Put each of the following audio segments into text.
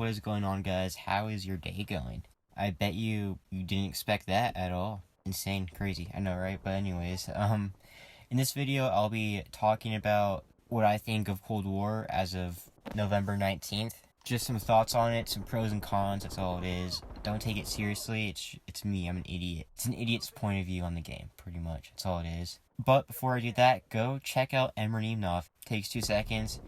What is going on, guys? How is your day going? I bet you didn't expect that at all. Insane, crazy. I know, right? But anyways, in this video, I'll be talking about what I think of Cold War as of November 19th. Just some thoughts on it, some pros and cons. That's all it is. Don't take it seriously. It's me. I'm an idiot. It's an idiot's point of view on the game, pretty much. That's all it is. But before I do that, go check out Emrenemnov. Takes 2 seconds.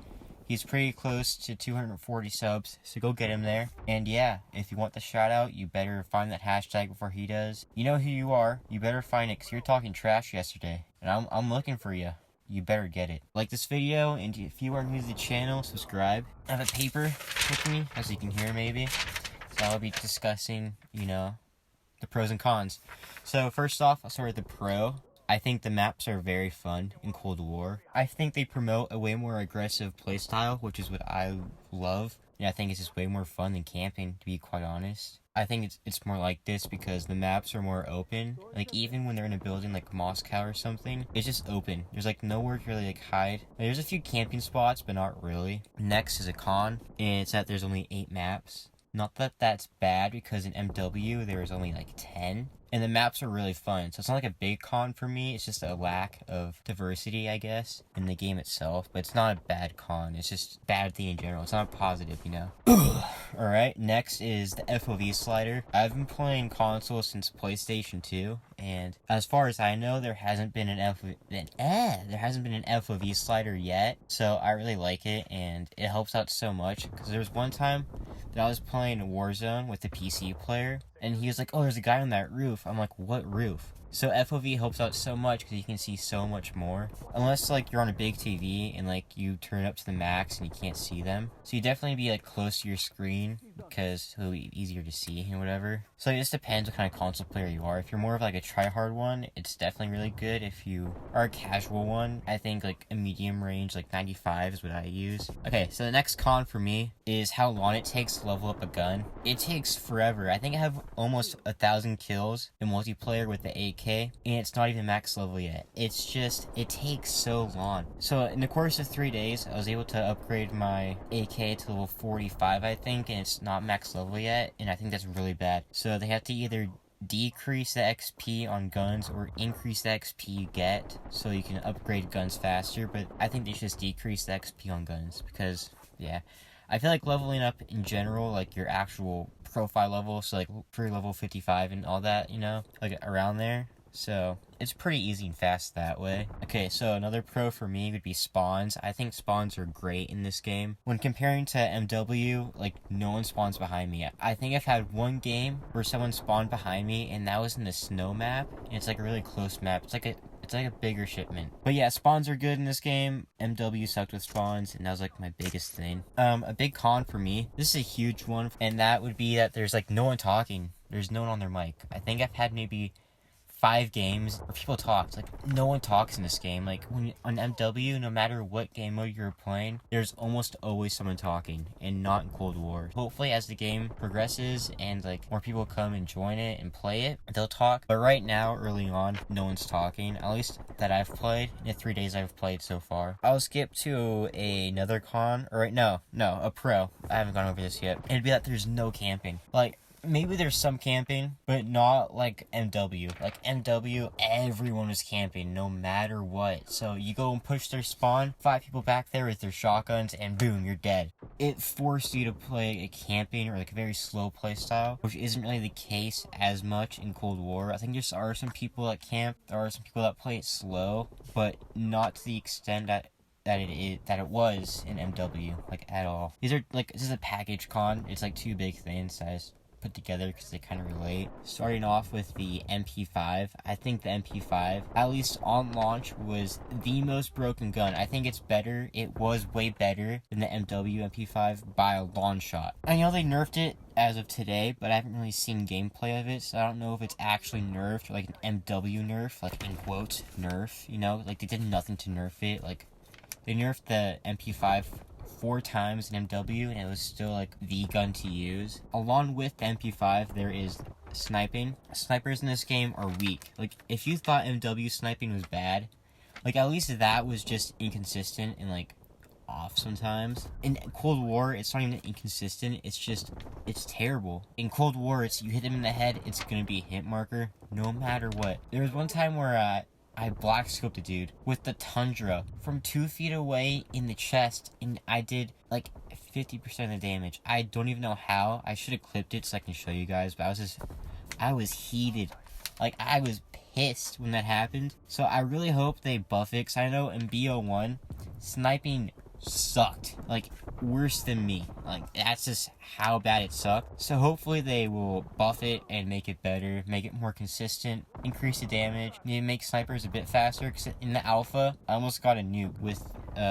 He's pretty close to 240 subs, so go get him there. And yeah, if you want the shout out, you better find that hashtag before he does. You know who you are. You better find it, because you were talking trash yesterday. And I'm looking for you. You better get it. Like this video, and if you are new to the channel, subscribe. I have a paper with me, as you can hear maybe. So I'll be discussing, the pros and cons. So first off, I'll start with the pro. I think the maps are very fun in Cold War. I think they promote a way more aggressive playstyle, which is what I love. And I think it's just way more fun than camping, to be quite honest. I think it's more like this because the maps are more open. Like, even when they're in a building like Moscow or something, it's just open. There's like nowhere to really hide. There's a few camping spots, but not really. Next is a con, and it's that there's only 8 maps. Not that that's bad, because in MW there was only like 10. And the maps are really fun, so it's not like a big con for me. It's just a lack of diversity, I guess, in the game itself. But it's not a bad con. It's just bad thing in general. It's not positive, Alright, next is the FOV slider. I've been playing console since PlayStation 2, and as far as I know, there hasn't been an FOV slider yet. So I really like it, and it helps out so much. Because there was one time that I was playing Warzone with a PC player, and he was like, "Oh, there's a guy on that roof." I'm like, "What roof?" So FOV helps out so much because you can see so much more. Unless like you're on a big TV and like you turn it up to the max and you can't see them. So you definitely be like close to your screen because it'll be easier to see and whatever. So it just depends what kind of console player you are. If you're more of like a try-hard one, it's definitely really good. If you are a casual one, I think like a medium range, like 95 is what I use. Okay, so the next con for me is how long it takes to level up a gun. It takes forever. I think I have almost 1,000 kills in multiplayer with the AK, and it's not even max level yet. It's just, it takes so long. So in the course of 3 days, I was able to upgrade my AK to level 45, I think, and it's not max level yet, and I think that's really bad. So they have to either decrease the XP on guns or increase the XP you get so you can upgrade guns faster, but I think they should just decrease the XP on guns because, yeah. I feel like leveling up in general, like your actual profile level, so like for level 55 and all that, like around there. So it's pretty easy and fast that way. Okay, so another pro for me would be spawns. I think spawns are great in this game. When comparing to MW, like no one spawns behind me. I think I've had one game where someone spawned behind me, and that was in the snow map, and it's like a really close map. It's like a bigger shipment. But yeah, spawns are good in this game. MW sucked with spawns, and that was like my biggest thing. A big con for me, this is a huge one, and that would be that there's like no one talking. There's no one on their mic. I think I've had maybe 5 games where people talk. It's like no one talks in this game. Like when on MW, no matter what game mode you're playing, there's almost always someone talking, and not in Cold War. Hopefully as the game progresses and like more people come and join it and play it, they'll talk. But right now, early on, no one's talking, at least that I've played in the 3 days I've played so far. I'll skip to another con, or a pro. I haven't gone over this yet. It'd be that there's no camping. Like, maybe there's some camping, but not like MW. Like MW, everyone was camping no matter what. So you go and push their spawn, 5 people back there with their shotguns, and boom, you're dead. It forced you to play a camping or like a very slow play style, which isn't really the case as much in Cold War. I think there are some people that camp, there are some people that play it slow, but not to the extent that it was in MW, like at all. These are like, this is a package con. It's like 2 big things that I just put together because they kind of relate. Starting off with the MP5, I think the MP5, at least on launch, was the most broken gun. I think it's better. It was way better than the MW MP5 by a long shot. I know they nerfed it as of today, but I haven't really seen gameplay of it, so I don't know if it's actually nerfed or like an MW nerf, like in quotes, nerf, like they did nothing to nerf it. Like they nerfed the MP5 4 times in MW, and it was still like the gun to use. Along with the MP5, there is sniping. Snipers in this game are weak. Like, if you thought MW sniping was bad, like, at least that was just inconsistent and like off sometimes. In Cold War, it's not even inconsistent. It's terrible. In Cold War, it's you hit them in the head, it's gonna be a hit marker, no matter what. There was one time where I black scoped a dude with the Tundra from 2 feet away in the chest, and I did like 50% of the damage. I don't even know how. I should have clipped it so I can show you guys, but I was heated. Like, I was pissed when that happened. So I really hope they buff it, because I know in BO1, sniping sucked. Like, worse than me. Like, that's just how bad it sucked. So hopefully they will buff it and make it better, make it more consistent, increase the damage, maybe make snipers a bit faster, because in the alpha, I almost got a nuke with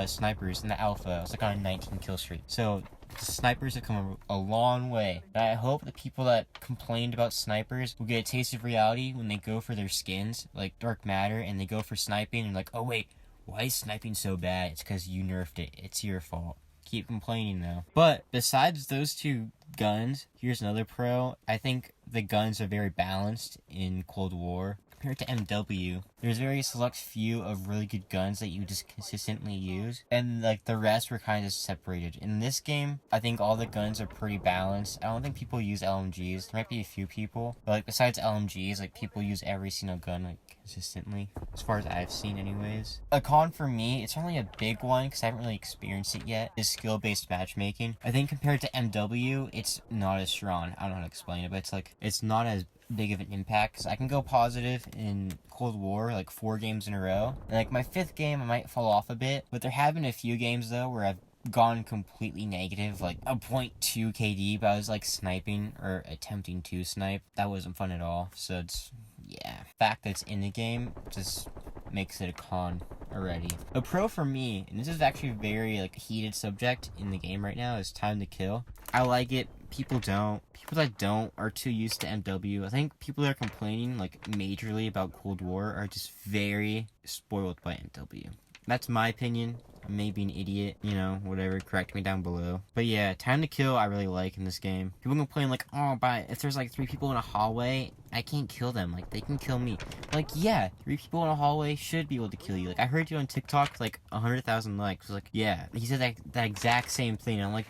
snipers in the alpha. I was like on a 19 kill streak. So the snipers have come a long way. And I hope the people that complained about snipers will get a taste of reality when they go for their skins, like Dark Matter, and they go for sniping, and like, oh wait, why is sniping so bad? It's because you nerfed it. It's your fault. Keep complaining though. But besides those two guns, here's another pro. I think the guns are very balanced in Cold War. Compared to MW, there's very select few of really good guns that you just consistently use, and like the rest were kind of separated. In this game, I think all the guns are pretty balanced. I don't think people use LMGs. There might be a few people, but like besides LMGs, like people use every single gun like consistently, as far as I've seen anyways. A con for me, it's only a big one because I haven't really experienced it yet, is skill-based matchmaking. I think compared to MW, it's not as strong. I don't know how to explain it, but it's like, it's not as big of an impact, because I can go positive in Cold War like 4 games in a row, and like my 5th game I might fall off a bit, but there have been a few games though where I've gone completely negative, like a 0.2 KD, but I was like sniping or attempting to snipe. That wasn't fun at all. So it's, yeah, the fact that it's in the game just makes it a con already. A pro for me, and this is actually a very like heated subject in the game right now, is time to kill. I like it. People don't. People that don't are too used to MW. I think people that are complaining like majorly about Cold War are just very spoiled by MW. That's my opinion. I may be an idiot, you know, whatever, correct me down below. But yeah, time to kill I really like in this game. People complain like, oh, but if there's like 3 people in a hallway, I can't kill them. Like, they can kill me. Like, yeah, 3 people in a hallway should be able to kill you. Like, I heard you on TikTok, like, 100,000 likes. Like, yeah, he said that exact same thing. And I'm like,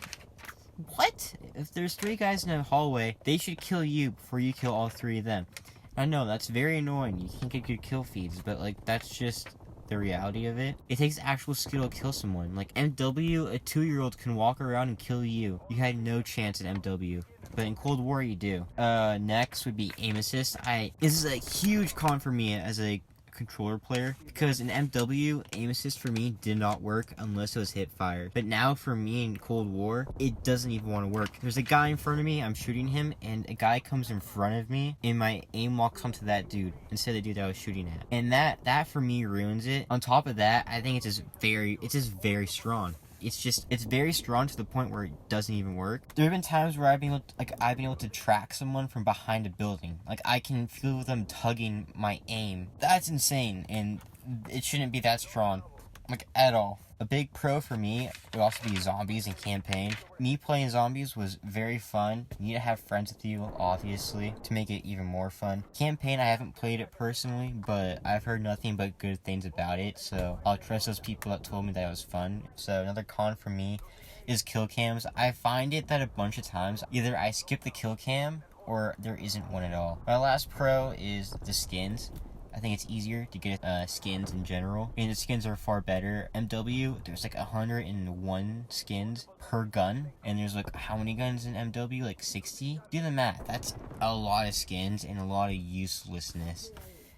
what? If there's 3 guys in a hallway, they should kill you before you kill all 3 of them. I know, that's very annoying. You can't get good kill feeds, but, like, that's just the reality of it. It takes actual skill to kill someone. Like, MW, a 2-year-old can walk around and kill you. You had no chance at MW. But in Cold War, you do. Next would be aim assist. This is a huge con for me as a controller player, because in MW, aim assist for me did not work unless it was hip fire. But now for me in Cold War, it doesn't even want to work. There's a guy in front of me, I'm shooting him, and a guy comes in front of me, and my aim locks onto that dude instead of the dude that I was shooting at. And that for me ruins it. On top of that, I think it's just very strong. It's very strong to the point where it doesn't even work. There have been times where I've been able to track someone from behind a building. Like, I can feel them tugging my aim. That's insane, and it shouldn't be that strong, like, at all. A big pro for me would also be zombies in campaign. Me playing zombies was very fun. You need to have friends with you, obviously, to make it even more fun. Campaign, I haven't played it personally, but I've heard nothing but good things about it, so I'll trust those people that told me that it was fun. So another con for me is kill cams. I find it that a bunch of times, either I skip the kill cam, or there isn't one at all. My last pro is the skins. I think it's easier to get skins in general. I mean, the skins are far better. MW, there's like 101 skins per gun. And there's like, how many guns in MW? Like 60? Do the math. That's a lot of skins and a lot of uselessness.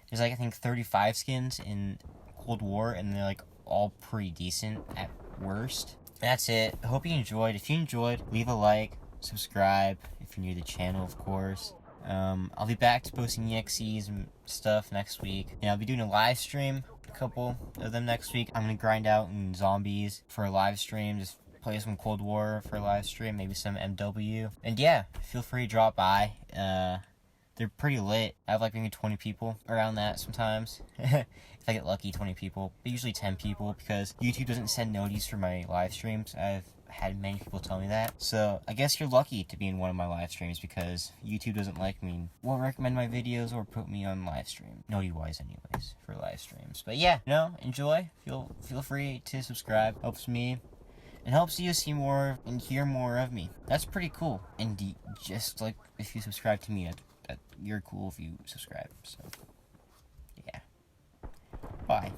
There's like, I think 35 skins in Cold War, and they're like all pretty decent at worst. That's it. I hope you enjoyed. If you enjoyed, leave a like, subscribe if you're new to the channel, of course. I'll be back to posting EXEs and stuff next week. And I'll be doing a live stream, a couple of them next week. I'm gonna grind out in zombies for a live stream, just play some Cold War for a live stream, maybe some MW. And yeah, feel free to drop by. They're pretty lit. I have like maybe 20 people around that sometimes. If I get lucky, 20 people, but usually 10 people, because YouTube doesn't send notices for my live streams. I've had many people tell me that. So I guess you're lucky to be in one of my live streams, because YouTube doesn't like me, won't recommend my videos or put me on live stream. Noti-wise anyways, for live streams. But yeah, enjoy. Feel free to subscribe. Helps me. It helps you see more and hear more of me. That's pretty cool. And just like if you subscribe to me, you're cool if you subscribe. So, yeah. Bye.